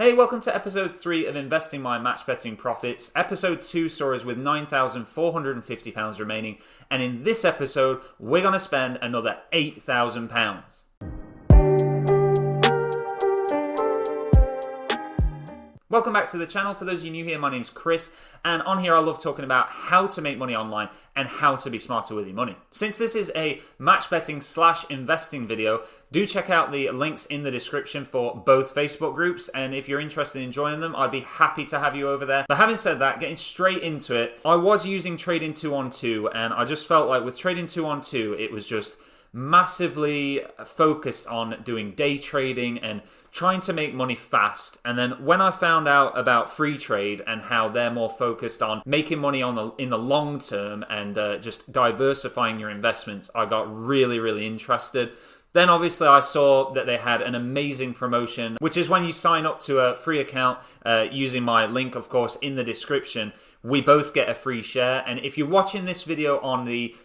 Hey, welcome to episode 3 of Investing My Match Betting Profits. Episode 2 saw us with £9,450 remaining, and in this episode, we're going to spend another £8,000. Welcome back to the channel. For those of you new here, my name's Chris, and on here I love talking about how to make money online and how to be smarter with your money. Since this is a match betting / investing video, do check out the links in the description for both Facebook groups, and if you're interested in joining them, I'd be happy to have you over there. But having said that, getting straight into it, I was using Trading 212, and I just felt like with Trading 212, it was just massively focused on doing day trading and trying to make money fast. And then when I found out about Freetrade and how they're more focused on making money in the long term and just diversifying your investments, I got really interested. Then obviously I saw that they had an amazing promotion, which is when you sign up to a free account using my link, of course, in the description. We both get a free share. And if you're watching this video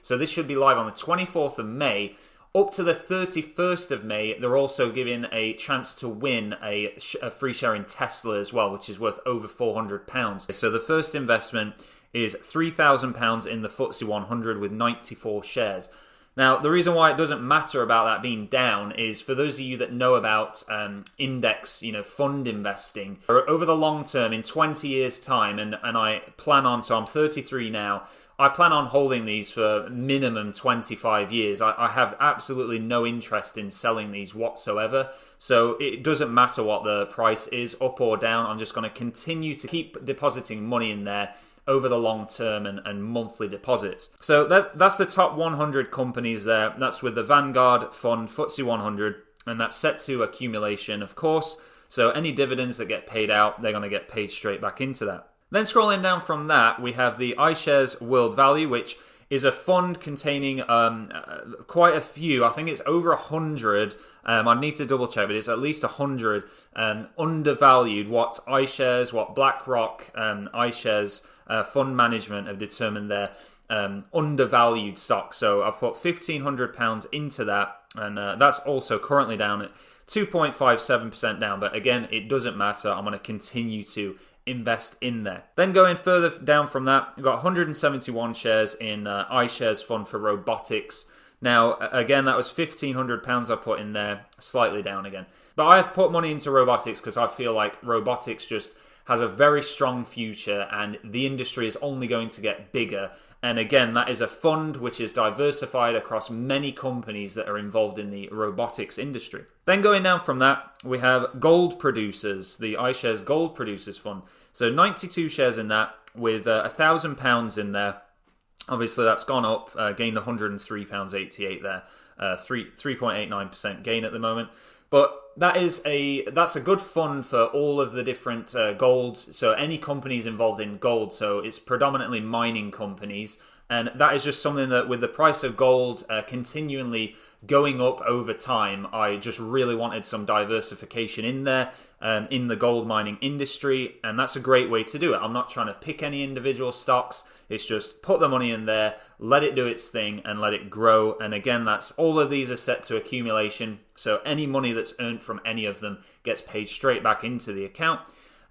so this should be live on the 24th of May, up to the 31st of May, they're also giving a chance to win a free share in Tesla as well, which is worth over £400. So the first investment is £3,000 in the FTSE 100 with 94 shares. Now, the reason why it doesn't matter about that being down is for those of you that know about index, fund investing, over the long term, in 20 years' time, and I plan on, so I'm 33 now, I plan on holding these for minimum 25 years. I have absolutely no interest in selling these whatsoever. So it doesn't matter what the price is, up or down. I'm just going to continue to keep depositing money in there over the long term and monthly deposits. So that's the top 100 companies there. That's with the Vanguard Fund FTSE 100, and that's set to accumulation, of course. So any dividends that get paid out, they're going to get paid straight back into that. Then scrolling down from that, we have the iShares World Value, which is a fund containing quite a few. I think it's over 100. I need to double check, but it's at least 100 undervalued. What iShares, what BlackRock, iShares fund management have determined they're undervalued stocks. So I've put £1,500 into that, and that's also currently down at 2.57% down. But again, it doesn't matter. I'm going to continue to invest in there. Then going further down from that, we've got 171 shares in iShares Fund for Robotics. Now, again, that was £1,500 I put in there, slightly down again. But I have put money into robotics because I feel like robotics just has a very strong future and the industry is only going to get bigger. And again, that is a fund which is diversified across many companies that are involved in the robotics industry. Then going down from that, we have gold producers, the iShares Gold Producers Fund. So 92 shares in that with £1,000 in there. Obviously, that's gone up, gained £103.88 there, 3.89% gain at the moment. But that's a good fund for all of the different gold. So any companies involved in gold. So it's predominantly mining companies. And that is just something that with the price of gold continually going up over time, I just really wanted some diversification in there in the gold mining industry. And that's a great way to do it. I'm not trying to pick any individual stocks. It's just put the money in there, let it do its thing and let it grow. And again, that's all of these are set to accumulation. So any money that's earned from any of them gets paid straight back into the account.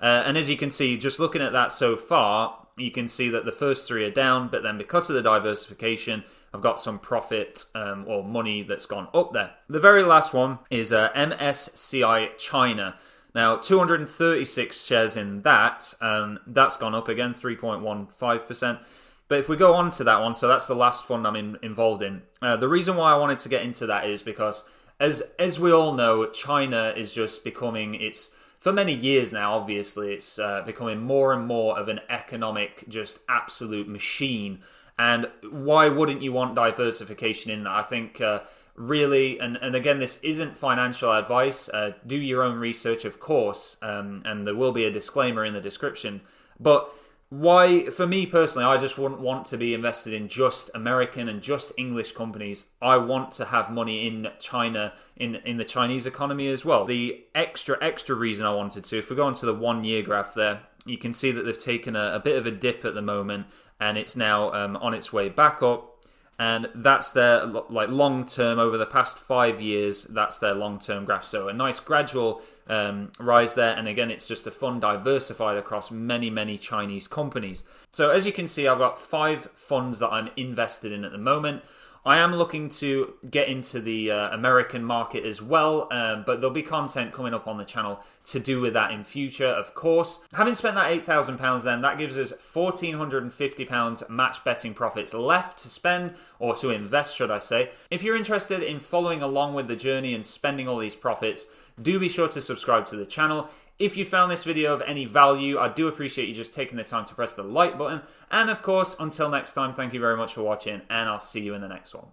And as you can see, just looking at that so far, you can see that the first three are down, but then because of the diversification, I've got some profit or money that's gone up there. The very last one is MSCI China. Now, 236 shares in that. That's gone up again, 3.15%. But if we go on to that one, so that's the last fund I'm involved in. The reason why I wanted to get into that is because, as we all know, China is just becoming for many years now, obviously, it's becoming more and more of an economic, just absolute machine. And why wouldn't you want diversification in that? I think really, and again, this isn't financial advice. Do your own research, of course, and there will be a disclaimer in the description. But why, for me personally, I just wouldn't want to be invested in just American and just English companies. I want to have money in China, in the Chinese economy as well. The extra reason I wanted to, if we go onto the 1 year graph there, you can see that they've taken a bit of a dip at the moment, and it's now on its way back up. and that's their like long term over the past 5 years. That's their long term graph. So a nice gradual rise there, and again, it's just a fund diversified across many Chinese companies. So as you can see, I've got 5 funds that I'm invested in at the moment. I am looking to get into the American market as well, but there'll be content coming up on the channel to do with that in future, of course. Having spent that £8,000 then, that gives us £1,450 match betting profits left to spend, or to invest, should I say. If you're interested in following along with the journey and spending all these profits, do be sure to subscribe to the channel. If you found this video of any value, I do appreciate you just taking the time to press the like button. And of course, until next time, thank you very much for watching, and I'll see you in the next one.